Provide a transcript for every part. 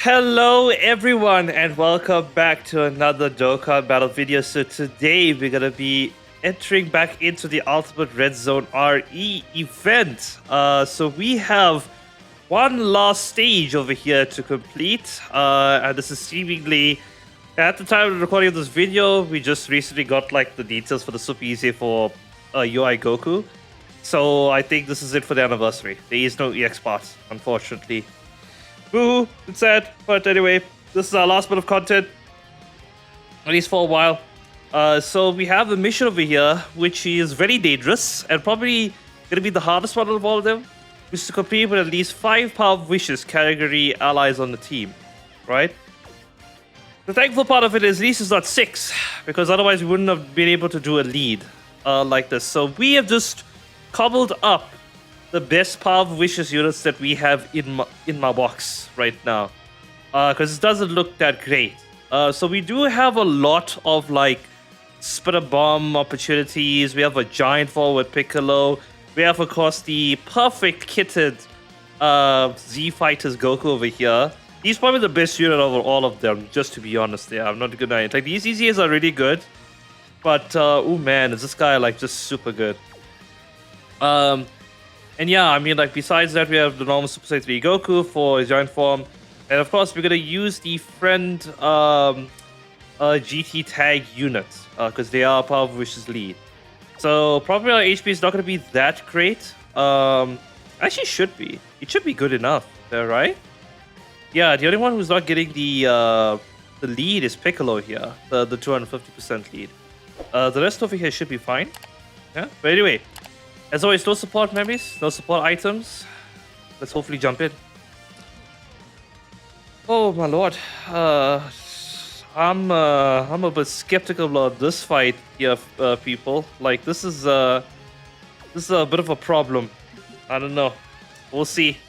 Hello everyone and welcome back to another Dokkan battle video. So today we're gonna be entering back into the Ultimate Red Zone RE event. So we have one last stage over here to complete, and this is seemingly at the time of the recording of this video. We just recently got like the details for the Super Easy for UI Goku. So I think this is it for the anniversary. There is no EX parts, unfortunately. Boo, it's sad, but anyway, this is our last bit of content, at least for a while. So we have a mission over here, which is very dangerous and probably going to be the hardest one of all of them, which is to compete with at least 5 Power Wishes category allies on the team, right? The thankful part of it is at least it's not 6, because otherwise we wouldn't have been able to do a lead like this. So we have just cobbled up the best Power of Wishes units that we have in my box right now, because it doesn't look that great. So we do have a lot of like Spitter Bomb opportunities. We have a Giant Fall with Piccolo. We have, of course, the perfect kitted Z Fighters Goku over here. He's probably the best unit over all of them, just to be honest. Yeah, I'm not gonna. Like, these EZs are really good, but oh man, is this guy like just super good? And yeah, I mean, like, besides that, we have the normal Super Saiyan 3 Goku for his giant form. And of course, we're going to use the friend GT tag units, because they are Power of Wishes lead. So probably our HP is not going to be that great. Actually, should be. It should be good enough, right? Yeah, the only one who's not getting the lead is Piccolo here, the 250% lead. The rest over here should be fine. Yeah, but anyway. As always, no support memories, no support items. Let's hopefully jump in. Oh my lord, I'm a bit skeptical about this fight here, people. Like, this is a bit of a problem. I don't know. We'll see.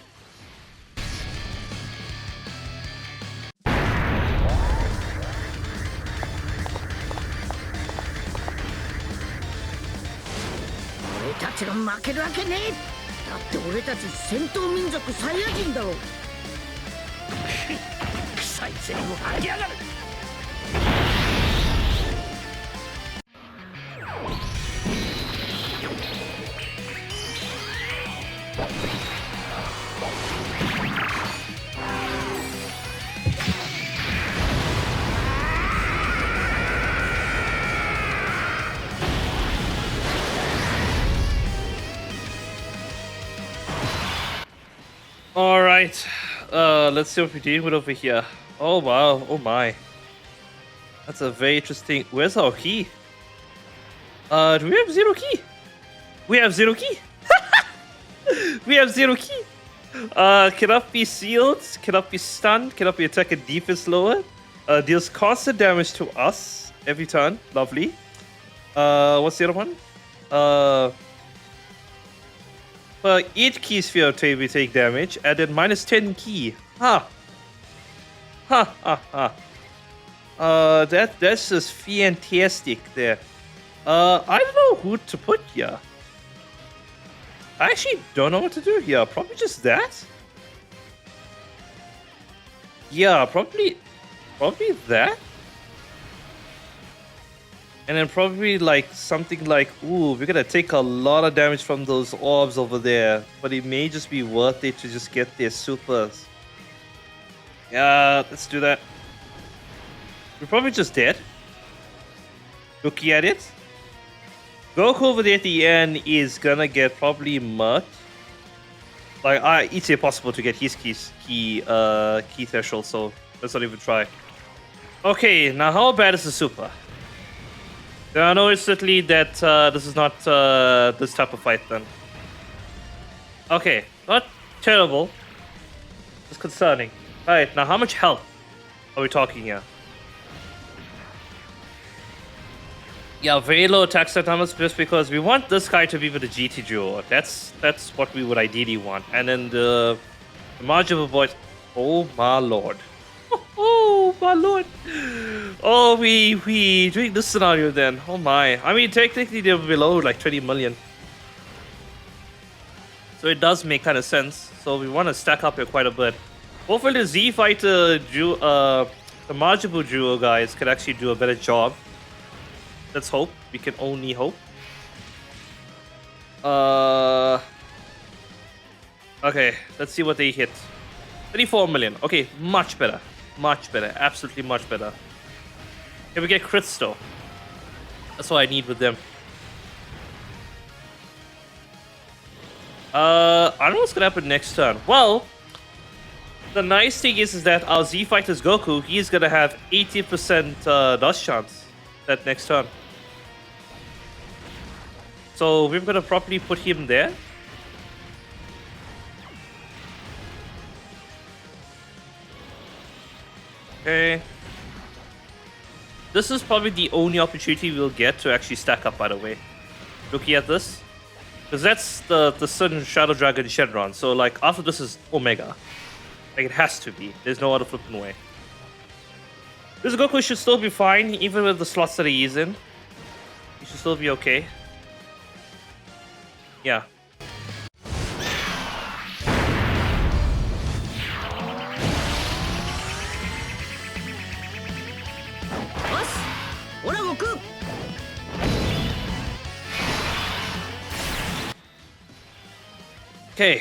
Alright, let's see what we're dealing with over here. Oh wow, oh my. That's a very interesting... Where's our key? Do we have 0 key? We have 0 key! We have 0 key! Cannot be sealed, cannot be stunned, cannot be attack and defense lowered. Deals constant damage to us every turn. Lovely. What's the other one? Each key sphere we take damage, and then minus 10 key. Ha! Ha ha ha. That's just fantastic there. I don't know who to put here. I actually don't know what to do here. Probably just that. Yeah, probably that. And then probably like something like, ooh, we're gonna take a lot of damage from those orbs over there, but it may just be worth it to just get their supers. Yeah, let's do that. We're probably just dead. Looking at it. Goku over there at the end is gonna get probably murked. Like, it's impossible to get his key threshold, so let's not even try. Okay, now how bad is the super? I know instantly that this is not this type of fight then. Okay, not terrible. It's concerning. Alright, now how much health are we talking here? Yeah, very low attack set numbers just because we want this guy to be with the GT duo. That's what we would ideally want. And then the margin of voice. Oh my lord. Oh my lord. Oh, we doing this scenario then. Oh my. I mean, technically they're below like 20 million. So it does make kind of sense. So we want to stack up here quite a bit. Hopefully the Z Fighter the Majibu duo guys can actually do a better job. Let's hope. We can only hope. Okay, let's see what they hit. 34 million. Okay, much better. Much better. Absolutely much better. Can we get crits though? That's what I need with them. I don't know what's gonna happen next turn. Well, the nice thing is that our Z Fighter's Goku, he's gonna have 80% dodge chance that next turn. So we're gonna properly put him there. Okay. This is probably the only opportunity we'll get to actually stack up, by the way. Looking at this. Because that's the Sun Shadow Dragon Shenron. So, like, after this is Omega. Like, it has to be. There's no other flipping way. This Goku should still be fine, even with the slots that he is in. He should still be okay. Yeah. Okay.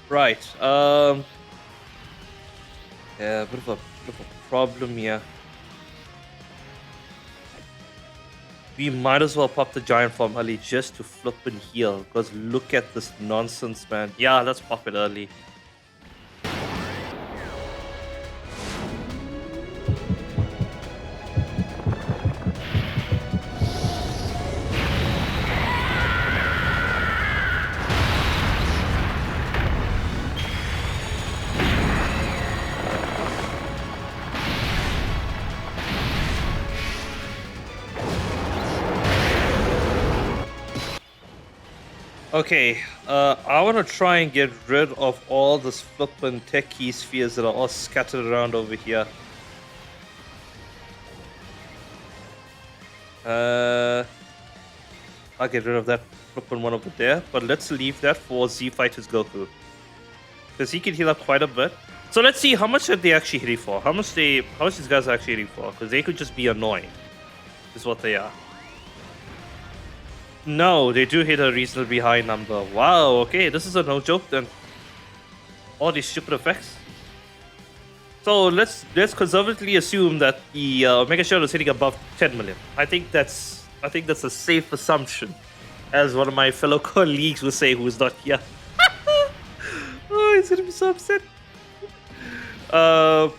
Right. Yeah, a bit of a problem here. We might as well pop the giant form early just to flip and heal. Because look at this nonsense, man. Yeah, let's pop it early. Okay, I want to try and get rid of all this flippin' tech key spheres that are all scattered around over here. I'll get rid of that flippin' one over there, but let's leave that for Z Fighter's Goku. Because he can heal up quite a bit. So let's see how much are they actually hitting for. How much these guys are actually hitting for. Because they could just be annoying. Is what they are. No, they do hit a reasonably high number. Wow, okay, this is a no joke then. All these stupid effects. So let's conservatively assume that the Omega Shadow is hitting above 10 million. I think that's a safe assumption, as one of my fellow colleagues will say, who is not here. Oh, he's gonna be so upset. Yeah,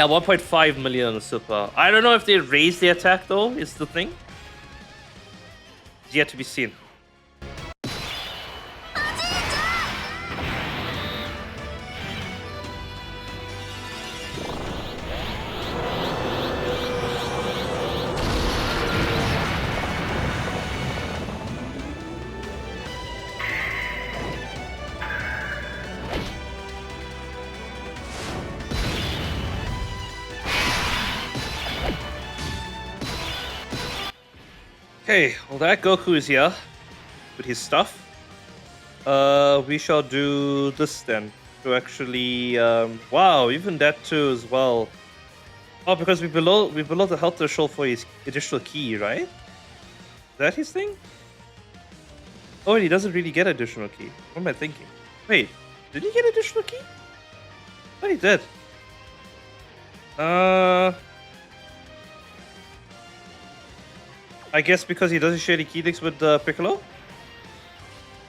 1.5 million on the super. I don't know if they raise the attack though. Is the thing. Yet to be seen. Okay, well that Goku is here with his stuff. We shall do this then to actually. Wow, even that too as well. Oh, because we're below the health threshold for his additional key, right? Is that his thing? Oh, and he doesn't really get additional key. What am I thinking? Wait, did he get additional key? Oh, he did. I guess because he doesn't share the key links with Piccolo?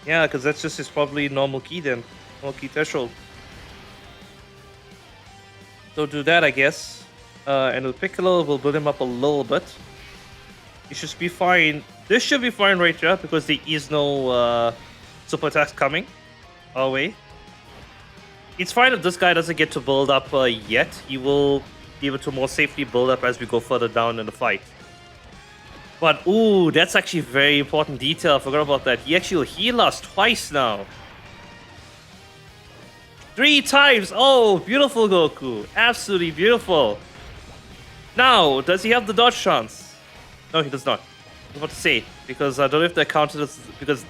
Yeah, because that's just his probably normal key then. Normal key threshold. So do that, I guess. And with Piccolo, we'll build him up a little bit. He should be fine. This should be fine right here because there is no super attacks coming our way. It's fine if this guy doesn't get to build up yet. He will be able to more safely build up as we go further down in the fight. But, ooh, that's actually a very important detail. I forgot about that. He actually will heal us twice now. 3 times! Oh, beautiful Goku. Absolutely beautiful. Now, does he have the dodge chance? No, he does not. I was about to say, because I don't know if that counted as... Because...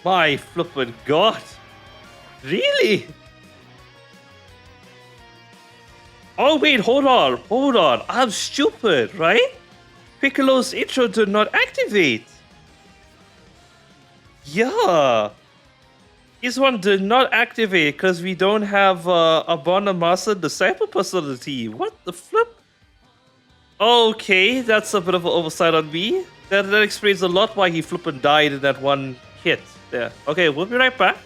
My flippin' god. Really? Oh wait, hold on. I'm stupid, right? Piccolo's intro did not activate. Yeah. This one did not activate because we don't have a Bonner Master Disciple personality. What the flip? Okay, that's a bit of an oversight on me. That explains a lot why he flippin' died in that one hit there. Okay, we'll be right back.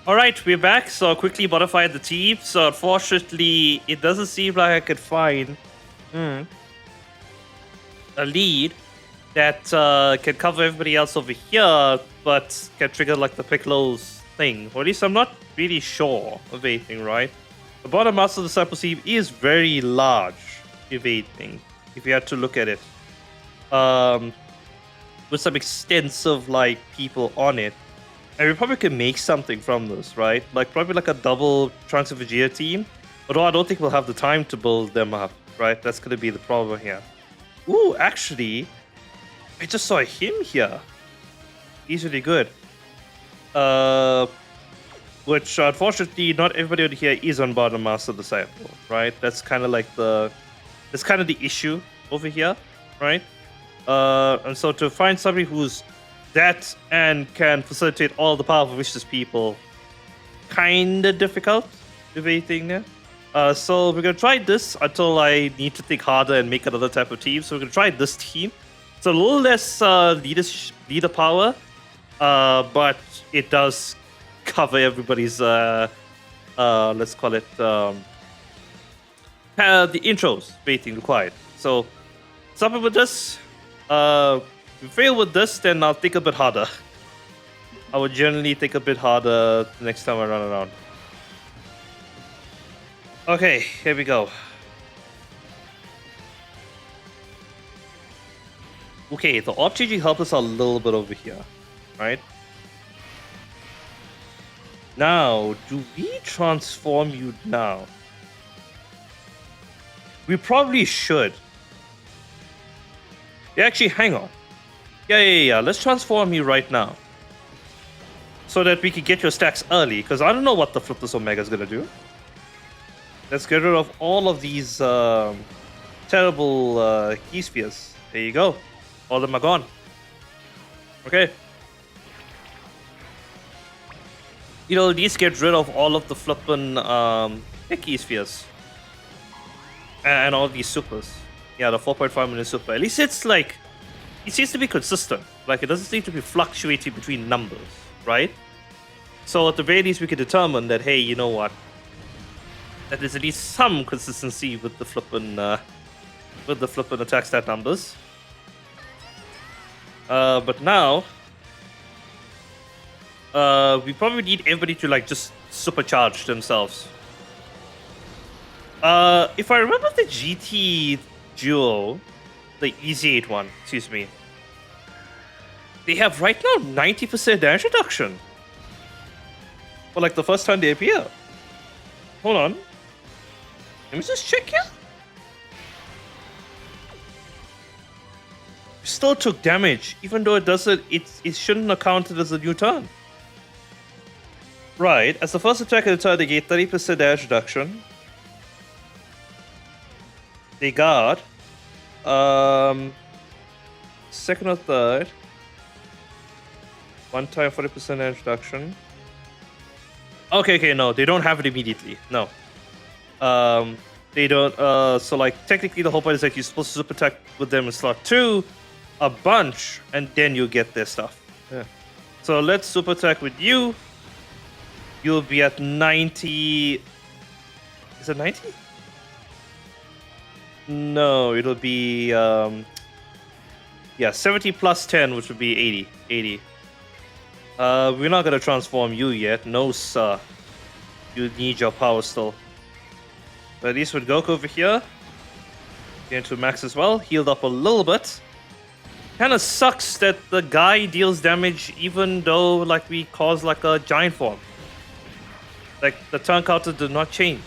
Alright, we're back. So quickly modified the team. So unfortunately, it doesn't seem like I could find a lead that can cover everybody else over here, but can trigger like the Piccolo's thing. Or at least I'm not really sure of anything, right? The bottom Master Disciple team is very large, if anything, if you had to look at it. With some extensive like people on it. And we probably could make something from this, right? Like probably like a double Trunks of Vegeta team. Although I don't think we'll have the time to build them up, right? That's gonna be the problem here. Ooh, actually, I just saw him here. He's really good. Which unfortunately not everybody over here is on Bottom Master Disciple, right? That's kind of like the issue over here, right? And so to find somebody who's that and can facilitate all the powerful vicious people, kind of difficult, if anything. There. So we're gonna try this until I need to think harder and make another type of team. So we're gonna try this team. It's a little less leader power, but it does cover everybody's let's call it the intros basically required. So something with this. If we fail with this, then I'll think a bit harder. I would generally think a bit harder the next time I run around. Okay, here we go. Okay, the orb changing helped us a little bit over here, right? Now, do we transform you now? We probably should. Yeah, actually, hang on. Yeah. Let's transform you right now. So that we can get your stacks early. Because I don't know what the flip this Omega is going to do. Let's get rid of all of these terrible key spheres. There you go. All of them are gone. Okay. You know, these get rid of all of the flippin' key spheres. And all these supers. Yeah, the 4.5 million super. At least it's like, it seems to be consistent. Like, it doesn't seem to be fluctuating between numbers, right? So at the very least, we can determine that, hey, you know what? That there's at least some consistency with the flippin' attack stat numbers. But now, we probably need everybody to like just supercharge themselves. If I remember the GT Duo, the Easy 8 one, excuse me, they have right now 90% damage reduction. For like the first time they appear. Hold on. Let me just check here. Still took damage, even though it doesn't, it shouldn't have counted as a new turn. Right, as the first attack of the turn, they get 30% damage reduction. They got second or third, one time 40% damage reduction. Okay, no, they don't have it immediately. No, they don't. So like technically, the whole point is like you're supposed to super attack with them in slot 2, a bunch, and then you get their stuff. Yeah. So let's super attack with you. You'll be at 90. Is it 90? No, it'll be yeah, 70 plus 10, which would be 80. 80. We're not gonna transform you yet. No, sir. You need your power still. But at least with Goku over here, get into max as well. Healed up a little bit. Kinda sucks that the guy deals damage even though like we cause like a giant form. Like the turn counter did not change.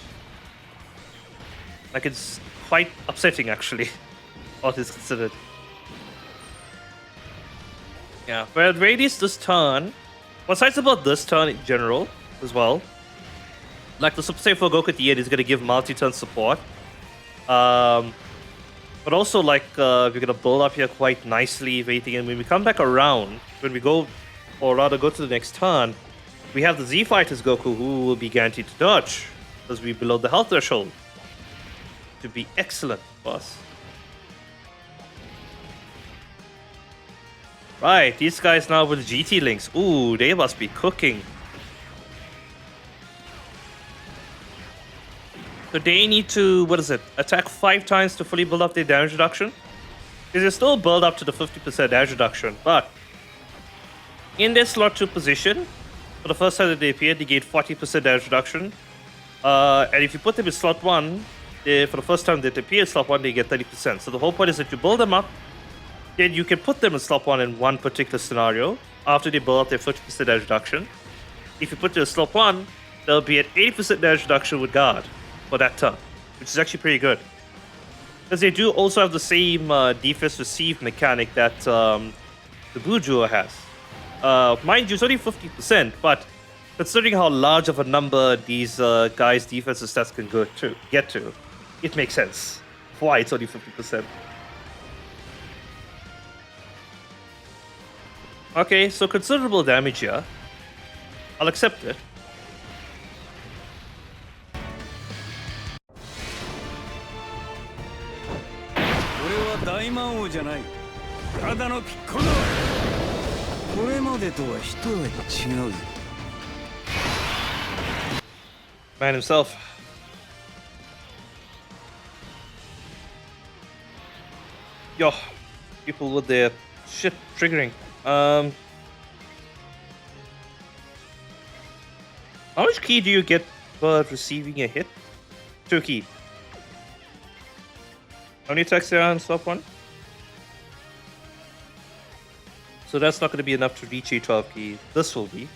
Like it's quite upsetting actually, all is considered. Yeah, but at very least this turn, what's nice about this turn in general as well, like the Super Saiyan 4 Goku at the end is going to give multi-turn support. But also, like, we're going to build up here quite nicely, if anything. And when we come back around, when we go, or rather go to the next turn, we have the Z Fighters Goku who will be guaranteed to dodge because we're below the health threshold. To be excellent for us. Right, these guys now with GT links. Ooh, they must be cooking. So they need to, what is it, attack 5 times to fully build up their damage reduction? Because they still build up to the 50% damage reduction, but in their slot 2 position, for the first time that they appear, they gain 40% damage reduction. And if you put them in slot 1, for the first time that they appear in slot 1, they get 30%. So the whole point is that you build them up, then you can put them in slot 1 in one particular scenario after they build up their 50% damage reduction. If you put them in slot 1, they'll be at 80% damage reduction with guard for that turn, which is actually pretty good. Because they do also have the same defense receive mechanic that the Bujo has. Mind you, it's only 50%, but considering how large of a number these guys' defensive stats can get to, it makes sense why it's only 50%. Okay, so considerable damage here. I'll accept it. Man himself. Yo, people with their shit triggering. How much key do you get for receiving a hit? 2 key. How many attacks there are on slot 1? So that's not going to be enough to reach a 12 key. This will be.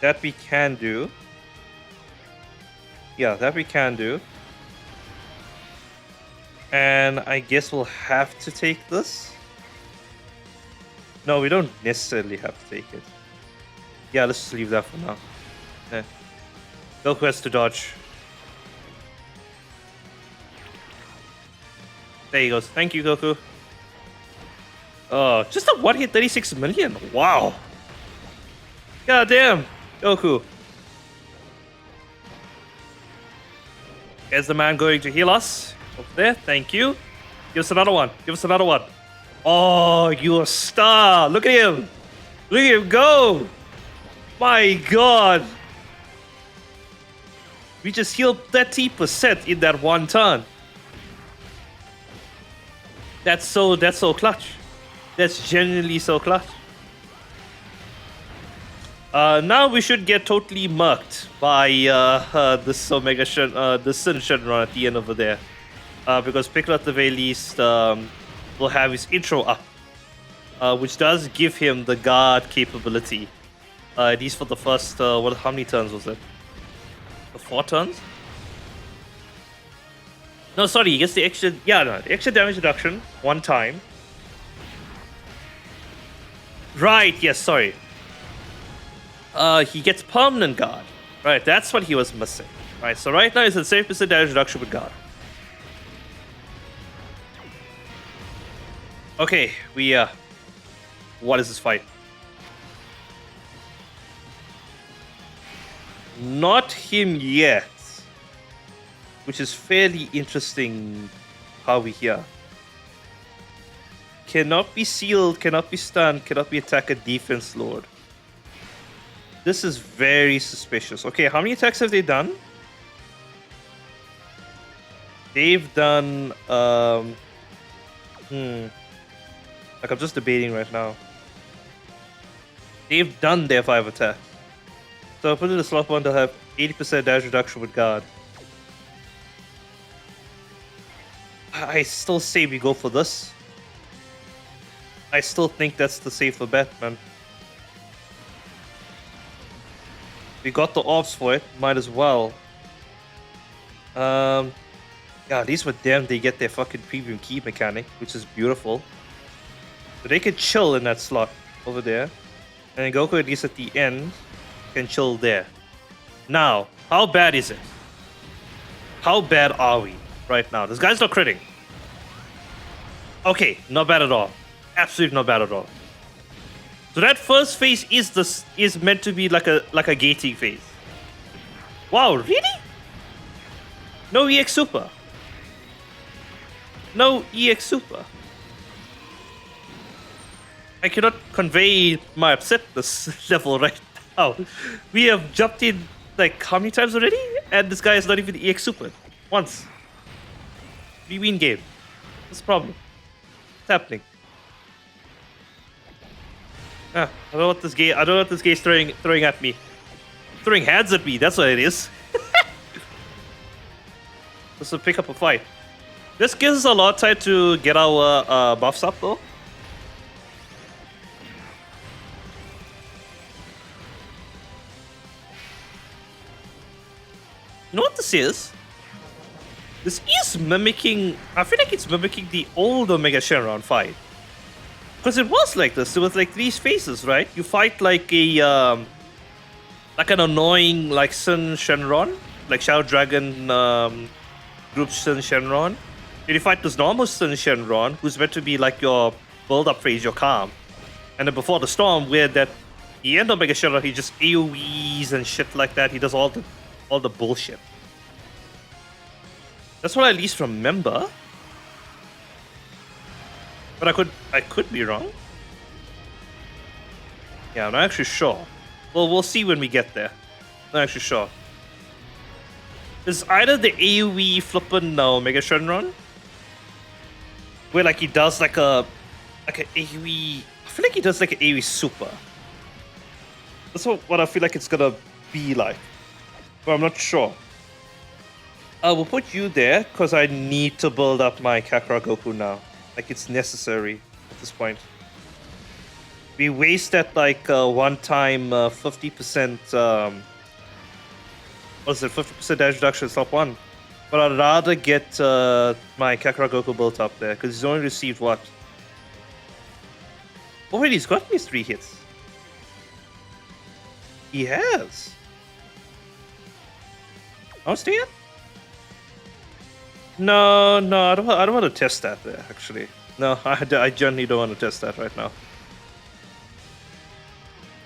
That we can do. Yeah, that we can do. And I guess we'll have to take this. No, we don't necessarily have to take it. Yeah, let's just leave that for now. Yeah. Goku has to dodge. There he goes. Thank you, Goku. Oh, just a one hit 36 million. Wow. God damn, Goku. Is the man going to heal us? Over there, thank you. Give us another one. Give us another one. Oh, you're a star. Look at him. Look at him go. My God. We just healed 30% in that one turn. That's so clutch. That's genuinely so clutch. Now we should get totally murked by this Omega this Sin Shenron at the end over there. Because Piccolo at the very least will have his intro up, which does give him the guard capability. At least for the first, how many turns was it? 4 turns? No, sorry, he gets the extra, the extra damage reduction 1 time. Right, yes, sorry. He gets permanent guard. Right, that's what he was missing. Right, so right now he's at 7% damage reduction with guard. Okay, what is this fight? Not him yet. Which is fairly interesting how we hear. Cannot be sealed, cannot be stunned, cannot be attacker defense lord. This is very suspicious. Okay, how many attacks have they done? They've done like I'm just debating right now. They've done their 5 attacks. So I'll put it in the slot 1, they'll have 80% damage reduction with guard. I still say we go for this. I still think that's the safer bet, man. We got the orbs for it, might as well. God Yeah, at least with them, they get their fucking premium key mechanic, which is beautiful. So they can chill in that slot over there. And then Goku, at least at the end, can chill there. Now, how bad is it? How bad are we right now? This guy's not critting. Okay, not bad at all. Absolutely not bad at all. So that first phase is meant to be like a gating phase. Wow, really? No EX Super. No EX Super. I cannot convey my upsetness level right now. We have jumped in like how many times already? And this guy is not even EX Super. Once. We win game. What's the problem? What's happening? I don't know what this game. I don't know what this game is throwing at me. Throwing hands at me. That's what it is. This will pick up a fight. This gives us a lot of time to get our buffs up, though. You know what this is? This is mimicking. I feel like it's mimicking the old Omega Shenron fight. Because it was like this. There was like these phases, right? You fight like a like an annoying like Sun Shenron, like Shadow Dragon group Sun Shenron. And you fight this normal Sun Shenron, who's meant to be like your build-up phase, your calm. And then before the storm, where that the end of Omega Shenron, he just AoEs and shit like that. He does all the bullshit. That's what I at least remember. But I could be wrong. Yeah, I'm not actually sure. Well, we'll see when we get there. I'm not actually sure. It's either the AoE flippin' Omega Shenron, where like he does like a AoE. I feel like he does like an AoE super. That's what I feel like it's gonna be like. But I'm not sure. We'll put you there because I need to build up my Kakarot Goku now. Like it's necessary at this point. We wasted like one time 50%. What is it? 50% damage reduction stop one. But I'd rather get my Kakarot Goku built up there because he's only received what? Oh wait, he's got these 3 hits. He has. Oh, stay in? No, I don't want to test that there, actually. No, I genuinely don't want to test that right now.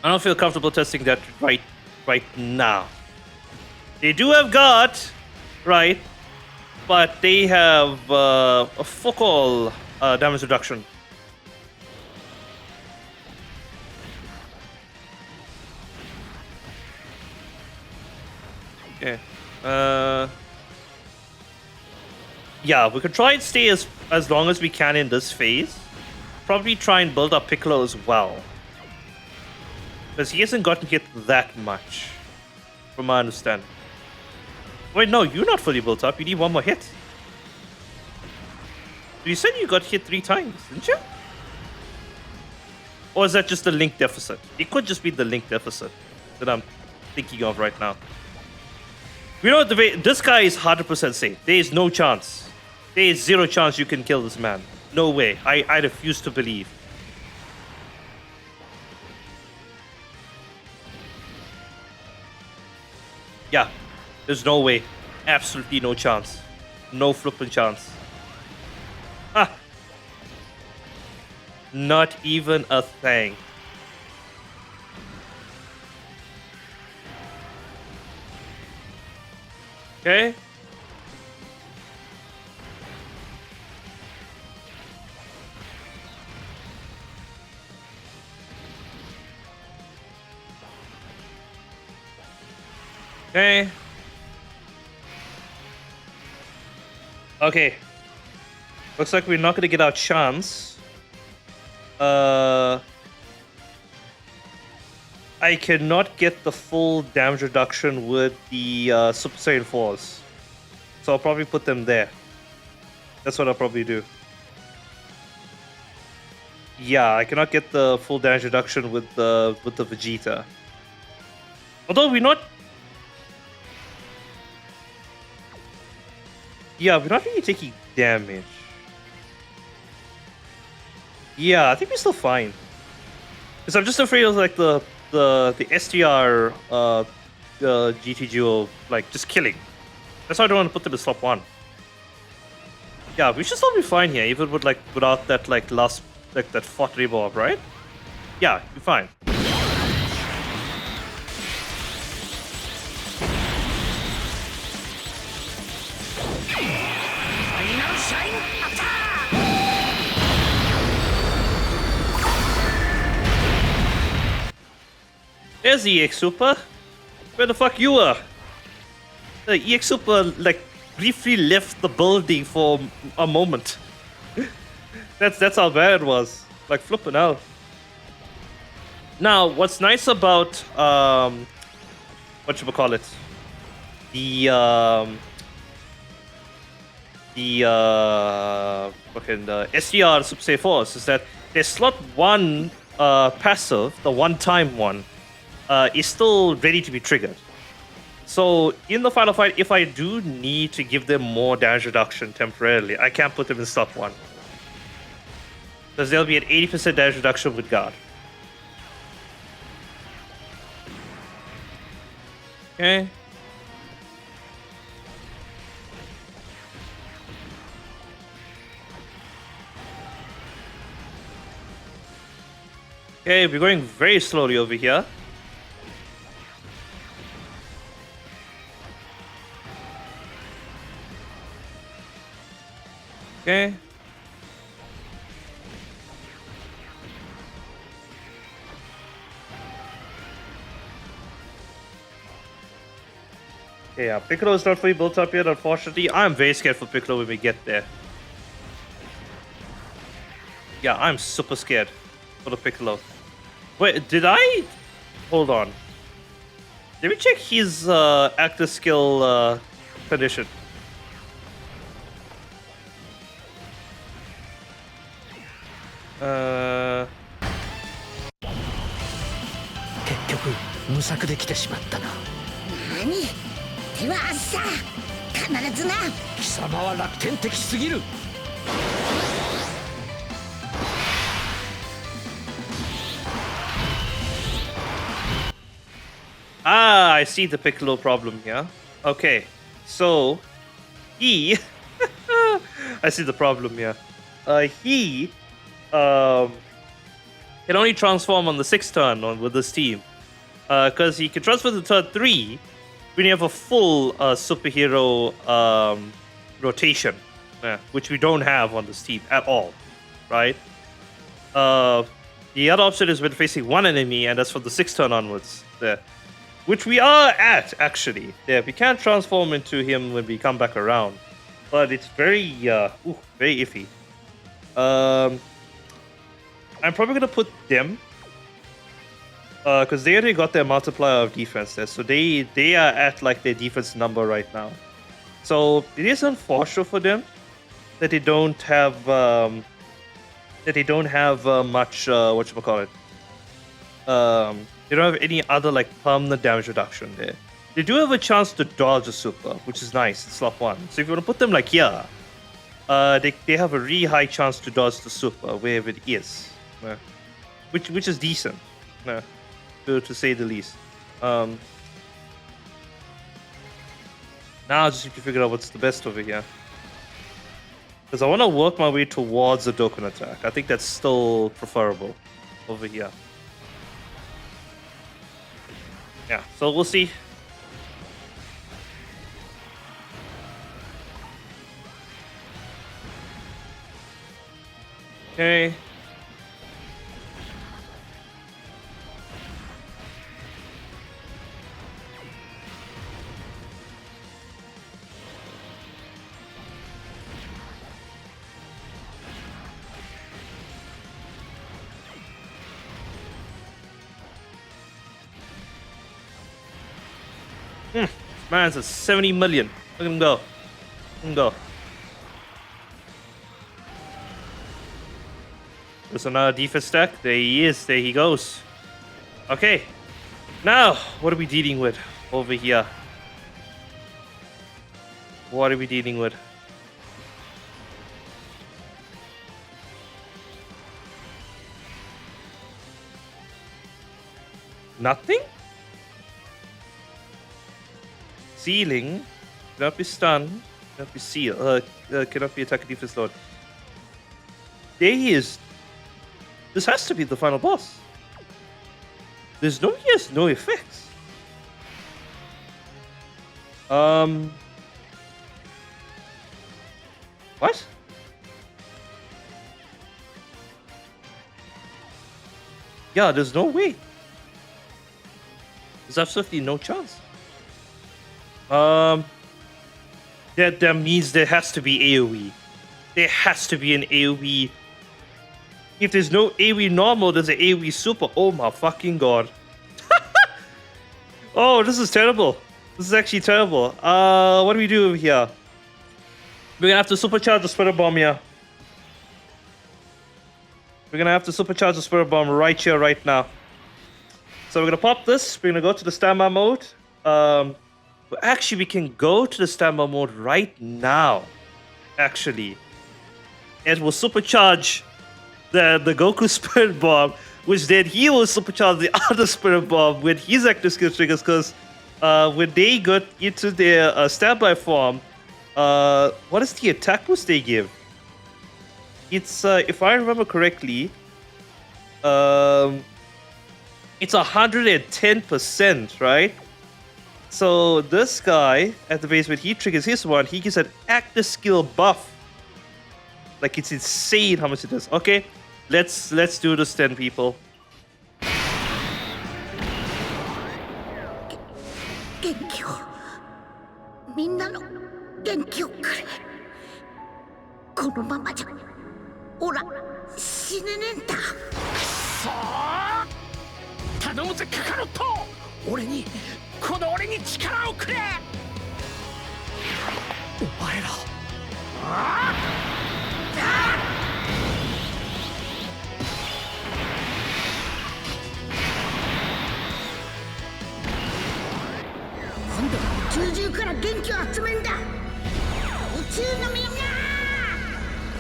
I don't feel comfortable testing that right now. They do have guard, right? But they have a fuck all damage reduction. Okay. Yeah, we could try and stay as long as we can in this phase. Probably try and build up Piccolo as well. Because he hasn't gotten hit that much, from my understanding. Wait, no, you're not fully built up. You need one more hit. You said you got hit 3 times, didn't you? Or is that just the link deficit? It could just be the link deficit that I'm thinking of right now. You know what, this guy is 100% safe. There is no chance. There is 0 chance you can kill this man. No way. I refuse to believe. Yeah. There's no way. Absolutely no chance. No flippin' chance. Ah. Not even a thing. Okay. Okay. Okay. Looks like we're not gonna get our chance. I cannot get the full damage reduction with the Super Saiyan 4s. So I'll probably put them there. That's what I'll probably do. Yeah, I cannot get the full damage reduction with the Vegeta. Although we're not. Yeah, we're not really taking damage. Yeah, I think we're still fine. Because I'm just afraid of like the STR GTG will like just killing. That's why I don't want to put them in slot 1. Yeah, we should still be fine here, even with like without that like last like that fought revolve, right? Yeah, you're fine. There's the EX Super. Where the fuck you were? The EX Super like briefly left the building for a moment. That's how bad it was. Like flipping out. Now, what's nice about whatchamacallit? The SDR Super Saiyan Force is that their slot 1 passive, the one-time one, is still ready to be triggered. So in the final fight, if I do need to give them more damage reduction temporarily, I can't put them in slot 1. Because they'll be at 80% damage reduction with guard. Okay. Okay, we're going very slowly over here. Okay. Yeah, Piccolo is not fully built up yet, unfortunately. I'm very scared for Piccolo when we get there. Yeah, I'm super scared for the Piccolo. Wait, did I... Hold on. Let me check his active skill condition. Uh... 結局無策で来てしまったな。何？手は明日必ずな。貴様は楽天的すぎる。Ah, I see the Piccolo problem here. Okay, so he, I see the problem here. He can only transform on the 6th turn with this team, because he can transfer to turn 3 when you have a full superhero rotation, which we don't have on this team at all, right? The other option is when facing one enemy, and that's from the 6th turn onwards. There. Which we are at, actually. Yeah, we can't transform into him when we come back around. But it's very, very iffy. I'm probably going to put them. Because they already got their multiplier of defense there. So they are at, like, their defense number right now. So it is unfortunate for them that they don't have, much, whatchamacallit. They don't have any other like permanent damage reduction there. They do have a chance to dodge a super, which is nice in slot 1. So if you want to put them like here, they have a really high chance to dodge the super wherever it is, which is decent, to say the least. Now I just need to figure out what's the best over here. Because I want to work my way towards the Dokkan attack. I think that's still preferable over here. Yeah, so we'll see. Okay. Man's at 70 million. Look at him go. Look at him go. There's another defense stack. There he is. There he goes. Okay. Now, what are we dealing with over here? What are we dealing with? Nothing? Sealing. Cannot be stunned. Cannot be sealed. Cannot be attack and defense load. There he is. This has to be the final boss. He has no effects. What? Yeah, there's no way. There's absolutely no chance. That means there has to be AoE. There has to be an AoE. If there's no AoE normal, there's an AoE super. Oh my fucking god. Oh, this is terrible. This is actually terrible. What do we do over here? We're gonna have to supercharge the Spirit Bomb here. We're gonna have to supercharge the Spirit Bomb right here, right now. So we're gonna pop this. We're gonna go to the standby mode. Actually, we can go to the standby mode right now. Actually, it will supercharge the Goku Spirit Bomb, which then he will supercharge the other Spirit Bomb with his active skill triggers. Because when they got into their standby form, what is the attack boost they give? It's if I remember correctly, it's 110%, right? So this guy at the base when he triggers his one, he gets an active skill buff. Like it's insane how much it does. Okay, let's do this then, people. 元気をみんなの元気をくれこのままじゃオラ死ねねえんだ頼むぜカカロット俺に力をくれお前ら今度は宇宙中から元気を集めんだ宇宙のみんな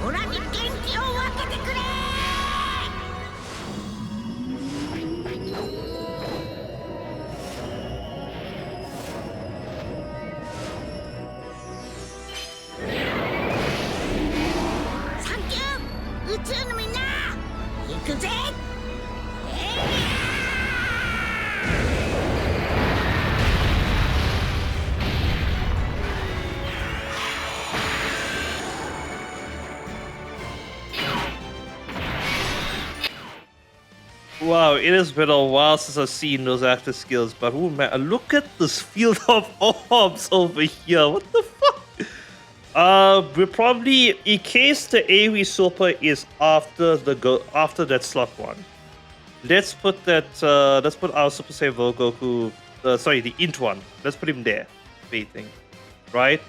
オラに元気を分けてくれサンキュー宇宙のみんな行くぜWow, it has been a while since I've seen those active skills, but oh man, look at this field of orbs over here. What the fuck? We're probably, in case the AoE super is after that slot one. Let's put that. Let's put our Super Saiyan Goku. Sorry, the int one. Let's put him there. Waiting, right?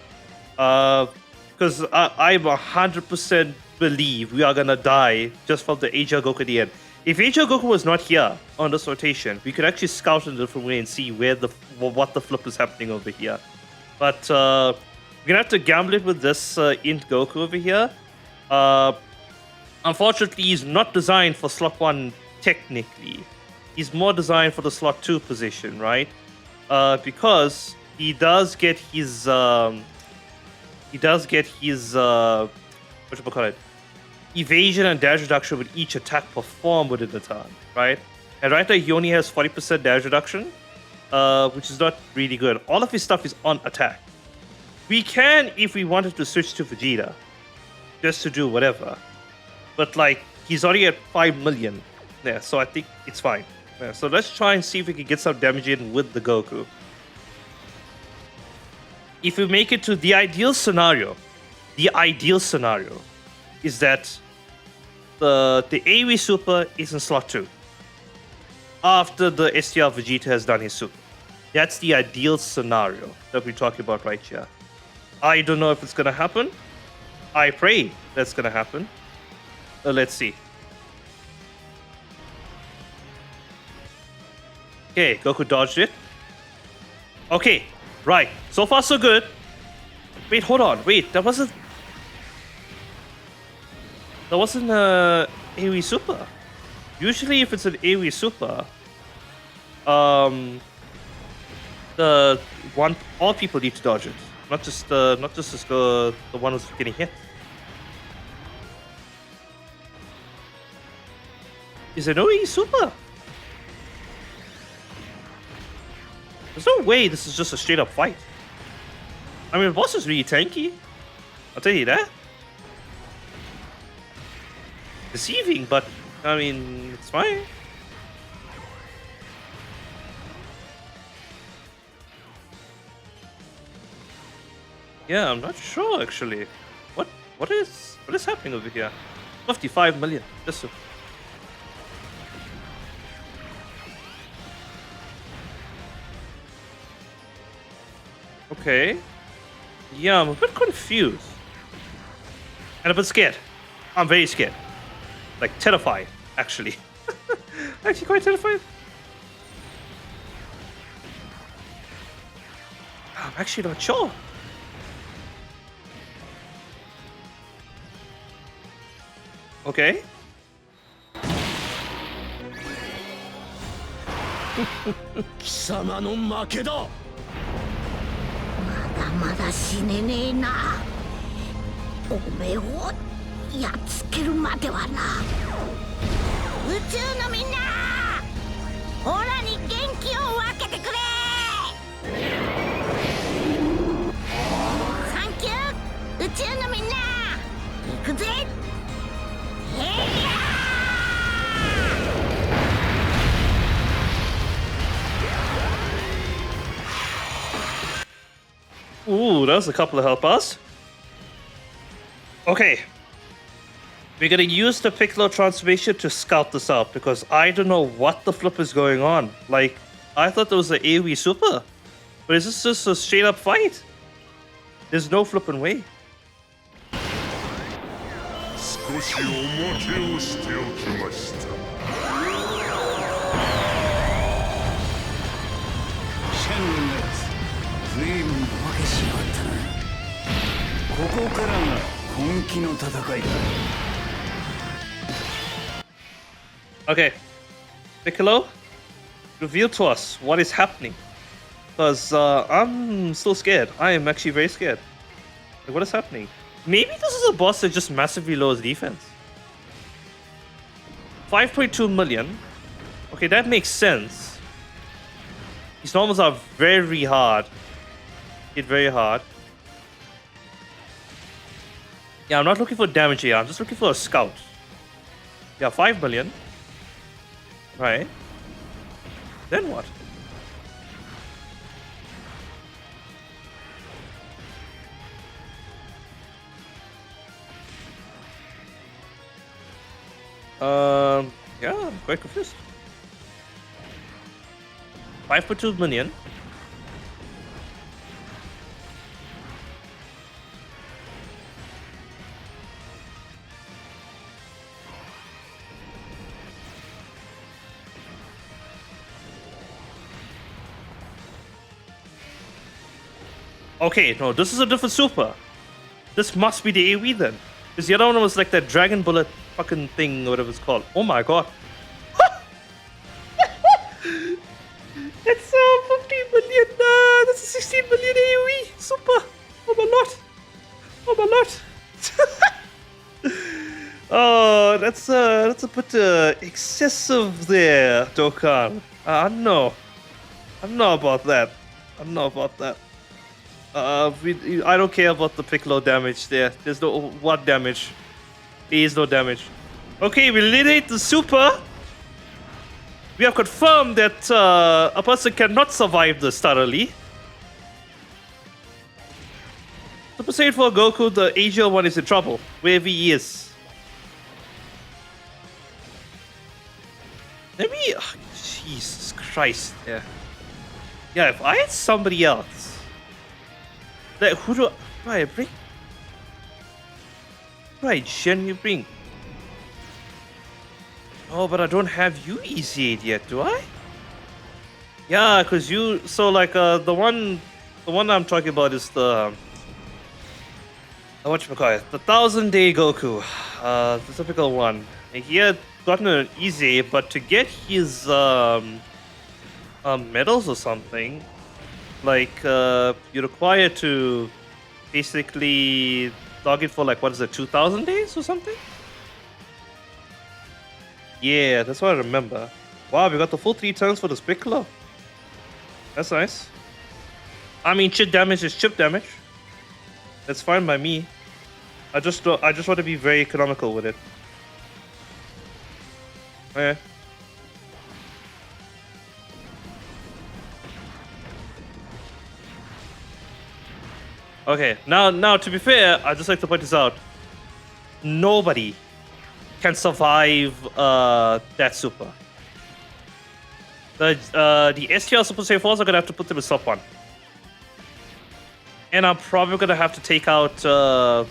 Because I'm 100% believe we are gonna die just from the Asia Goku at the end. If Asia Goku was not here on this rotation, we could actually scout in a different way and see what the flip is happening over here. But we're gonna have to gamble it with this int Goku over here. Unfortunately, he's not designed for slot 1 technically. He's more designed for the slot 2 position, right? Because he does get his whatchamacallit, evasion and dash reduction with each attack performed within the turn, right? And right now he only has 40% dash reduction, which is not really good. All of his stuff is on attack. We can, if we wanted to switch to Vegeta, just to do whatever. But like, he's already at 5 million there, so I think it's fine. Yeah, so let's try and see if we can get some damage in with the Goku. If we make it to the ideal scenario is that the AoE Super is in slot 2 after the STR Vegeta has done his Super. That's the ideal scenario that we're talking about right here. I don't know if it's gonna happen. I pray that's gonna happen. Let's see. Okay, Goku dodged it. Okay, right. So far so good. Wait, hold on. Wait, that wasn't AoE Super. Usually if it's an AoE Super, the one all people need to dodge it, not just the one who's getting hit. Is there no E super? There's no way this is just a straight up fight. I mean, the boss is really tanky. I'll tell you that. Deceiving, but I mean, it's fine. Yeah, I'm not sure actually. What is happening over here? 55 million. This. Okay. Yeah, I'm a bit confused. And a bit scared. I'm very scared. Like, terrified, actually. Actually, quite terrified. I'm actually not sure. Okay. 貴様の負けだ。まだまだ死ねねえな。おめえをやっつけるまではな。宇宙のみんな、オラに元気を分けてくれ。サンキュー、宇宙のみんな。行くぜ。へいやー。 Ooh, that was a couple of help bars. Okay. We're gonna use the Piccolo transformation to scout this out because I don't know what the flip is going on. Like, I thought there was an AoE super. But is this just a straight up fight? There's no flipping way. 少しおまけをしておきました。シェンロンのやつ、随分おまけしやがったな。ここからが本気の戦いだ。Okay. Piccolo, reveal to us what is happening. Because I'm still scared. I am actually very scared. Like, what is happening? Maybe this is a boss that just massively lowers defense. 5.2 million. Okay, that makes sense. These normals are very hard. Hit very hard. Yeah, I'm not looking for damage here. I'm just looking for a scout. Yeah, 5 million. Right. Then what? Yeah, I'm quite confused. 5.2 million. Okay, no, this is a different super. This must be the AoE then. Because the other one was like that dragon bullet fucking thing or whatever it's called. Oh my god. That's 15 million. That's a 16 million AoE super. Oh my lord. Oh my lord. Oh, that's a bit excessive there, Dokkan. I don't know. I don't know about that. I don't know about that. I don't care about the Piccolo damage there. There's no what damage. There is no damage. Okay, we eliminate the super. We have confirmed that a person cannot survive this thoroughly. Super Saiyan 4 Goku, the Asia one, is in trouble wherever he is. Let me. Oh, Jesus Christ. Yeah. Yeah, if I had somebody else. Like, who do I bring? Right, Shen, you bring. Oh, but I don't have you easy yet, do I? Yeah, cause you. So like, the one I'm talking about is the whatchamacallit, the 1,000-day Goku, the typical one. And he had gotten an easy, but to get his medals or something. Like, you're required to basically log in for like, what is it, 2,000 days or something? Yeah, that's what I remember. Wow, we got the full 3 turns for this Piccolo. That's nice. I mean, chip damage is chip damage. That's fine by me. I just want to be very economical with it. Okay. Okay, now to be fair, I'd just like to point this out. Nobody can survive that super. The STL Super Saiyan 4s are gonna have to put them in sub 1. And I'm probably gonna have to take out the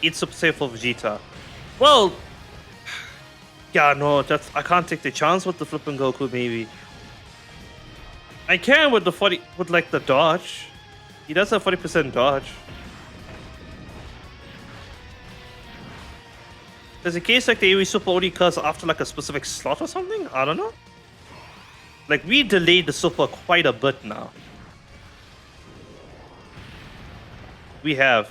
It's Super Saiyan 4 Vegeta. Well, yeah, no, I can't take the chance with the flipping Goku. Maybe I can with the 40 with like the dodge. He does have 40% dodge. There's a case like the AoE super only occurs after like a specific slot or something? I don't know. Like we delayed the super quite a bit now. We have.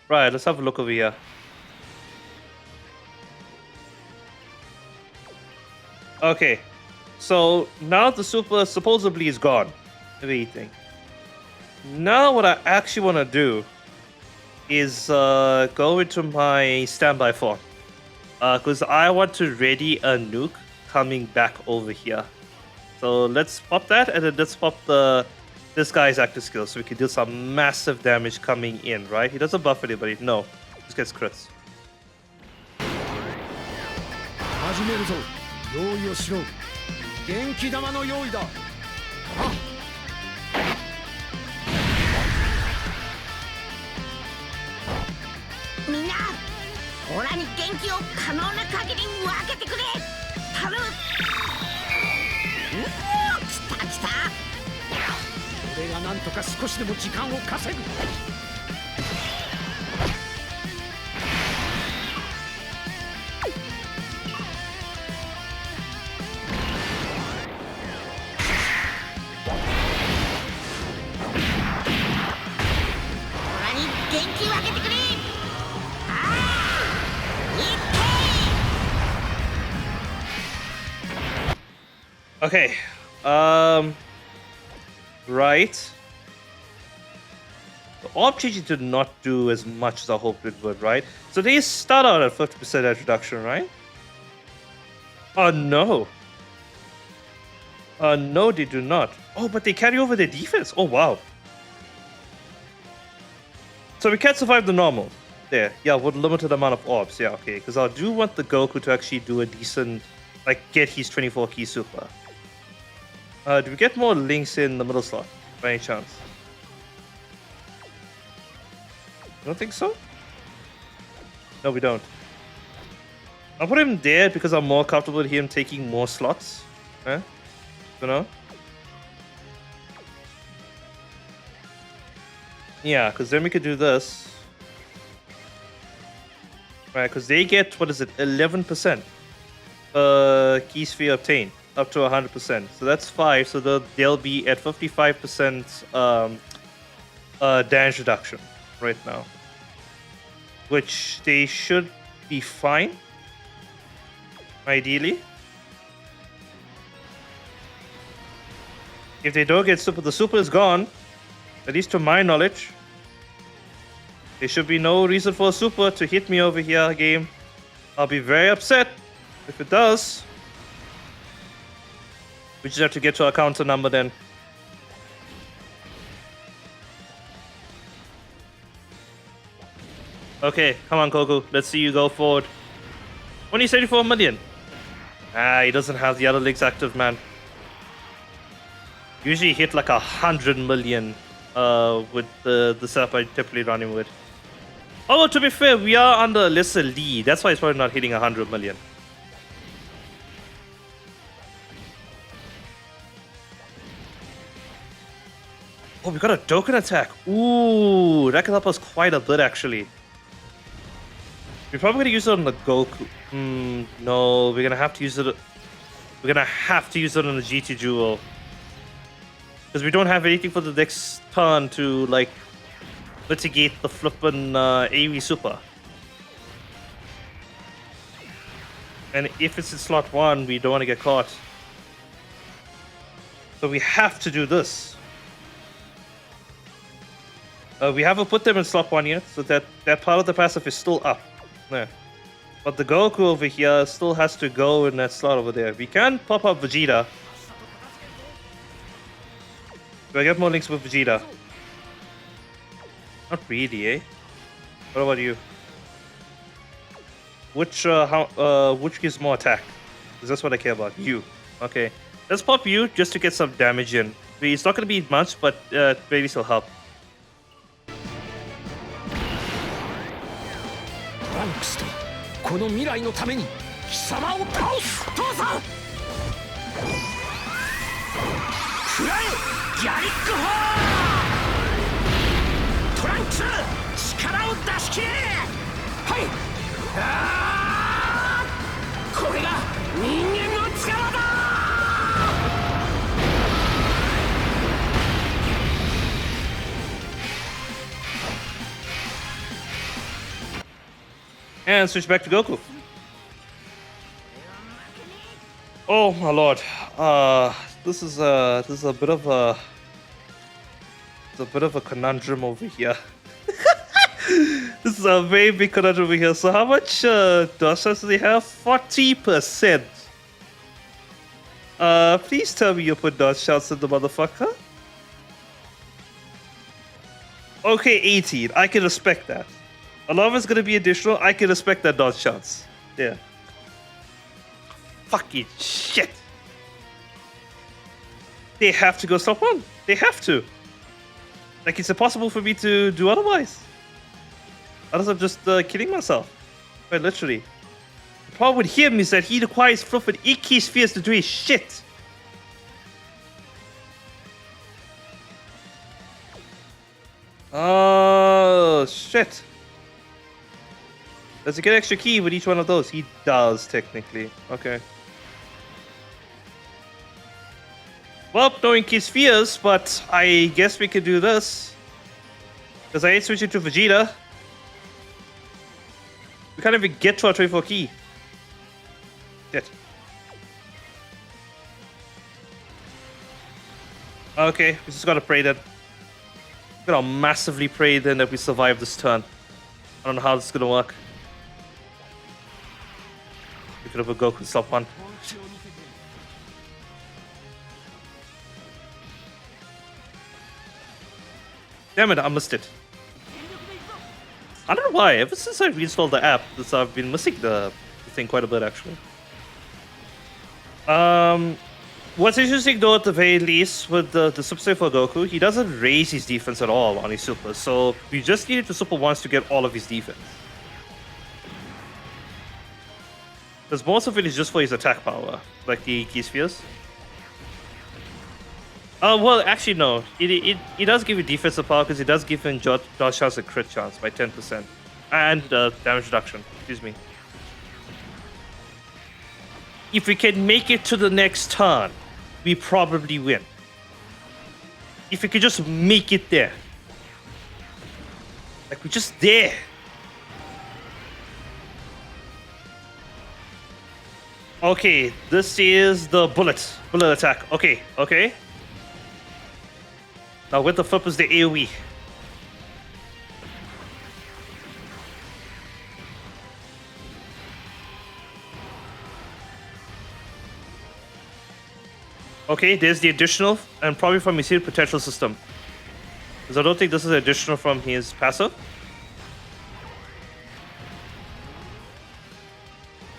Right, let's have a look over here. Okay. So now the super supposedly is gone. Everything. Now what I actually want to do is go into my standby form. Because I want to ready a nuke coming back over here. So let's pop that and then let's pop this guy's active skill so we can do some massive damage coming in, right? He doesn't buff anybody. No. Just gets crits. 始めるぞ。用意をしろ。元気玉の用意だ。みんな、オラに元気を可能な限り分けてくれ。頼む。来た来た。俺がなんとか少しでも時間を稼ぐ。Okay. Right. The orb changing did not do as much as I hoped it would, right? So they start out at 50% edge reduction, right? Oh no. No, they do not. Oh, but they carry over their defense. Oh wow. So we can't survive the normal. There. Yeah, with limited amount of orbs. Yeah, okay. Because I do want the Goku to actually do a decent, like, get his 24 key super. Do we get more links in the middle slot, by any chance? You don't think so? No, we don't. I'll put him there because I'm more comfortable with him taking more slots. Huh? You know? Yeah, because then we could do this. Right, because they get, what is it, 11% key sphere obtained. Up to 100%. So that's 5. So they'll be at 55% damage reduction right now. Which they should be fine. Ideally. If they don't get super, the super is gone. At least to my knowledge. There should be no reason for a super to hit me over here, game. I'll be very upset if it does. We just have to get to our counter number then. Okay, come on, Goku. Let's see you go forward. Only 74 million. Ah, he doesn't have the other legs active, man. Usually hit like 100 million with the setup I typically run him with. Although, to be fair, we are under a lesser lead. That's why it's probably not hitting 100 million. Oh, we got a Dokkan attack. Ooh, that can help us quite a bit, actually. We're probably gonna use it on the Goku. No, we're gonna have to use it. We're gonna have to use it on the GT Jewel. Because we don't have anything for the next turn to, like, mitigate the flippin' AoE Super. And if it's in slot 1, we don't want to get caught. So we have to do this. We haven't put them in slot 1 yet, so that part of the passive is still up. There. But the Goku over here still has to go in that slot over there. We can pop up Vegeta. Do I get more links with Vegeta? Not really, eh? What about you? Which gives more attack? Because that's what I care about. You. Okay. Let's pop you just to get some damage in. It's not going to be much, but maybe still help. バンクスとこの未来のために貴様を倒す父さん食らえギャリックホートランクス力を出し切れはいこれが人間の力だ And switch back to Goku. Oh my lord. This is a bit of a conundrum over here. This is a very big conundrum over here. So how much dodge chance do they have? 40%. Please tell me you put dodge chance in the motherfucker. Okay, 18. I can respect that. A lot of it's gonna be additional. I can respect that dodge chance. Yeah. Fucking shit. They have to go stop 1. They have to. Like, it's impossible for me to do otherwise. Otherwise, I'm just kidding myself. Quite literally. The problem with him is that he requires flippin' Iki spheres to do his shit. Oh, shit. Does he get extra key with each one of those? He does, technically. Okay. Well, knowing key spheres, but I guess we could do this. Because I ain't switching to Vegeta. We can't even get to our 24 key. Shit. Okay, we just gotta pray then. We gotta massively pray then that we survive this turn. I don't know how this is gonna work. We could have a Goku stop 1. Damn it, I missed it. I don't know why. Ever since I reinstalled the app, I've been missing the thing quite a bit, actually. What's interesting though, at the very least, with the Super Saiyan for Goku, he doesn't raise his defense at all on his Super. So we just needed to Super once to get all of his defense. Because most of it is just for his attack power, like the key spheres. Well, actually, no. It does give you defensive power because it does give him dodge chance and crit chance by 10%. And damage reduction, excuse me. If we can make it to the next turn, we probably win. If we could just make it there. Like, we're just there. Okay, this is the bullet attack. Okay. Now with the flip is the AoE. Okay, there's the additional, and probably from his potential system. Because I don't think this is additional from his passive.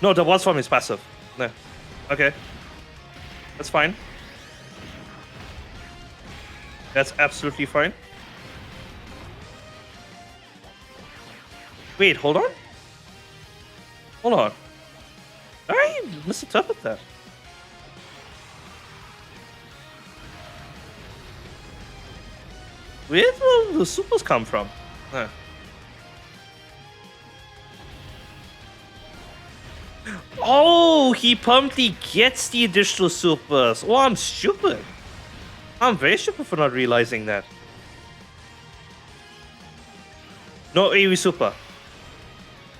No, that was from his passive. No. Okay. That's fine. That's absolutely fine. Wait, hold on. Hold on. I misinterpreted that. Where do the supers come from? Huh. Oh, he promptly gets the additional supers. Oh, I'm stupid. I'm very stupid for not realizing that. No AoE super.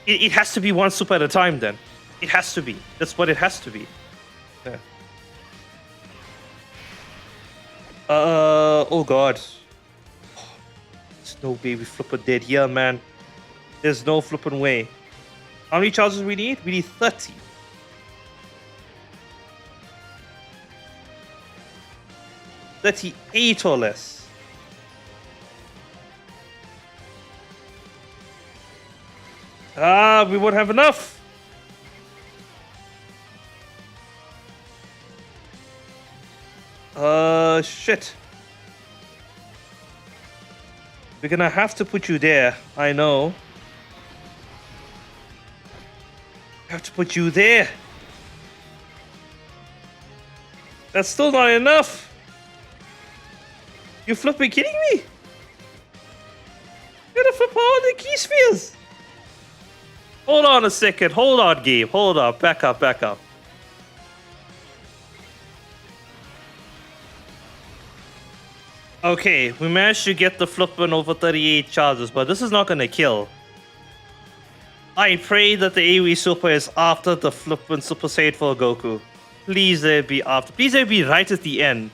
It has to be one super at a time then. It has to be. That's what it has to be. Yeah. Oh god. There's no way we flipping dead here, man. There's no flipping way. How many charges we need? We need 30. 38 or less. Ah, we won't have enough. Shit. We're gonna have to put you there. I know. I have to put you there. That's still not enough. You flipping kidding me? You're gonna flip all the key spheres. Hold on a second. Hold on, game. Hold on. Back up, back up. Okay, we managed to get the flippin' over 38 charges, but this is not gonna kill. I pray that the AoE super is after the flippin' Super Saiyan for Goku. Please let it be after. Please let it be right at the end.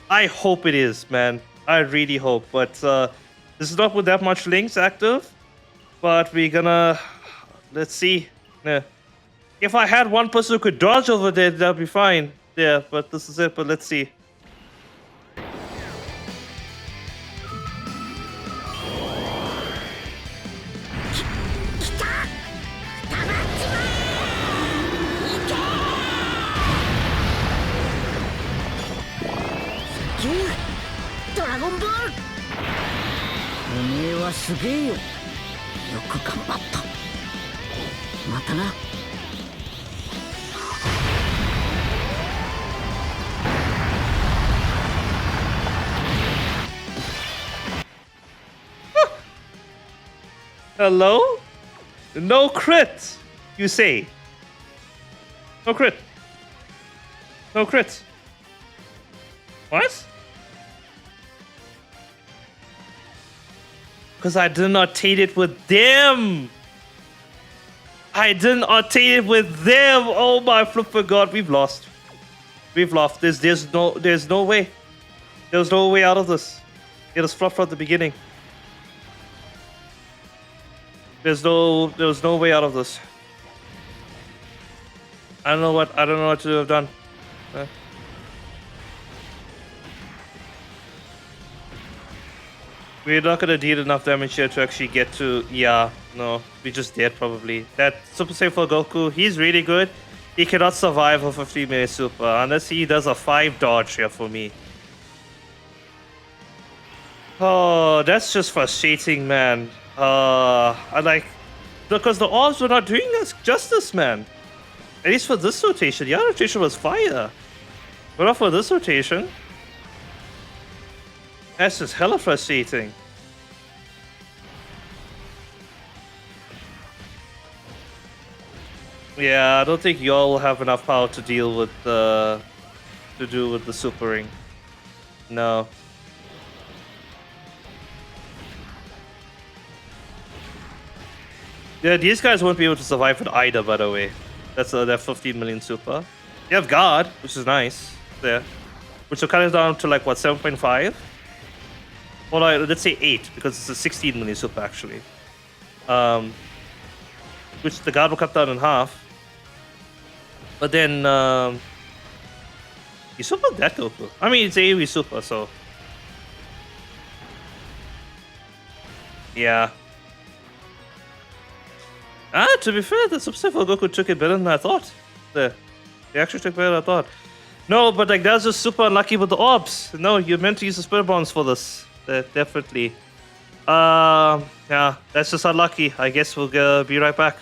I hope it is, man. I really hope. But this is not with that much links active. But we're gonna... Let's see. Yeah. If I had one person who could dodge over there, that'd be fine. Yeah, but this is it. But let's see. Hello? No crit, you say? No crit. No crit. What? Because I did not take it with them. I didn't obtain it with them. Oh my flippin' god, we've lost. We've lost. There's no way. There's no way out of this. It was fluff from the beginning. There's no way out of this. I don't know what to have done. We're not gonna deal enough damage here to actually get to... Yeah, no. We just dead probably. That Super Saiyan for Goku, he's really good. He cannot survive a 15-minute super unless he does a 5 dodge here for me. Oh, that's just frustrating, man. I like... Because the orbs were not doing us justice, man. At least for this rotation. The other rotation was fire. But not for this rotation. That's just hella frustrating. Yeah, I don't think y'all will have enough power to deal with the... to do with the supering. No. Yeah, these guys won't be able to survive it either, by the way. That's that 15 million super. You have guard, which is nice. There. Which will cut it down to like, what, 7.5? Well, let's say 8, because it's a 16 million super, actually. Which the guard will cut down in half. But then, you super that Goku. I mean, it's AoE super, so... Yeah. To be fair, the Super Saiyan for Goku took it better than I thought. They actually took better than I thought. No, but like that's just super unlucky with the orbs. No, you're meant to use the spirit bombs for this. Definitely. Yeah, that's just unlucky. I guess we'll be right back.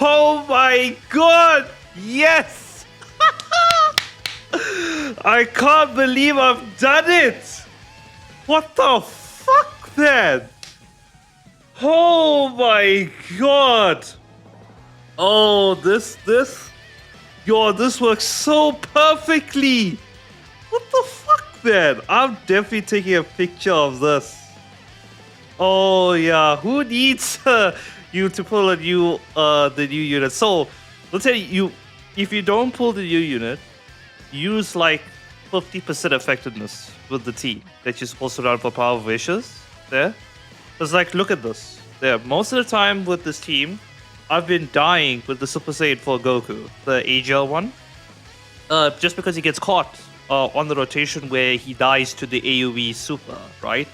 Oh my god! Yes! I can't believe I've done it! What the fuck, man? Oh my god! Oh, this works so perfectly! What the fuck, man? I'm definitely taking a picture of this. Oh yeah, who needs you to pull a new the new unit? So let's say if you don't pull the new unit, use like 50% effectiveness with the team that you're supposed to run for power wishes. There, it's like look at this. There, most of the time with this team, I've been dying with the Super Saiyan 4 Goku, the AGL one, just because he gets caught on the rotation where he dies to the AoE Super, right?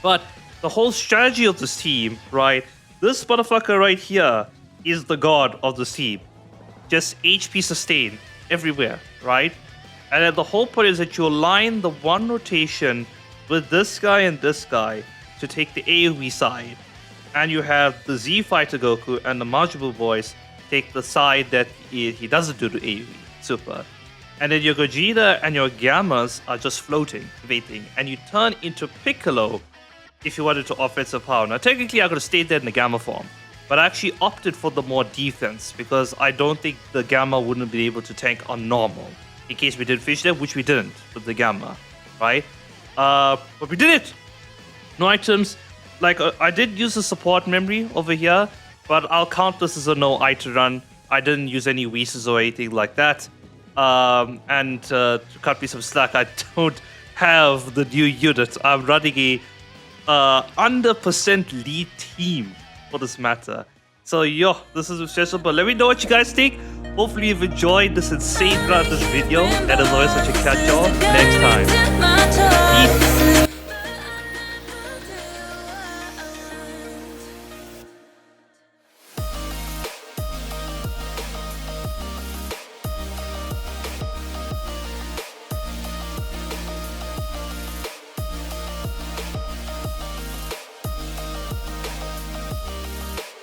But the whole strategy of this team, right? This motherfucker right here is the god of this team. Just HP sustain everywhere, right? And then the whole point is that you align the one rotation with this guy and this guy to take the AoE side. And you have the Z Fighter Goku and the Majin Buu boys take the side that he doesn't do the AoE Super. And then your Gogeta and your Gammas are just floating, waiting. And you turn into Piccolo if you wanted to offensive power. Now, technically, I could have stayed there in the Gamma form, but I actually opted for the more defense because I don't think the Gamma wouldn't be able to tank on normal in case we did fish there, which we didn't with the Gamma, right? But we did it! No items. Like, I did use the support memory over here, but I'll count this as a no item run. I didn't use any Weezes or anything like that. And to cut me some slack, I don't have the new unit. I'm running a under percent lead team for this matter. So yo, this is special, but let me know what you guys think. Hopefully you've enjoyed this insane run of this video, and as always I should catch y'all next time. Peace.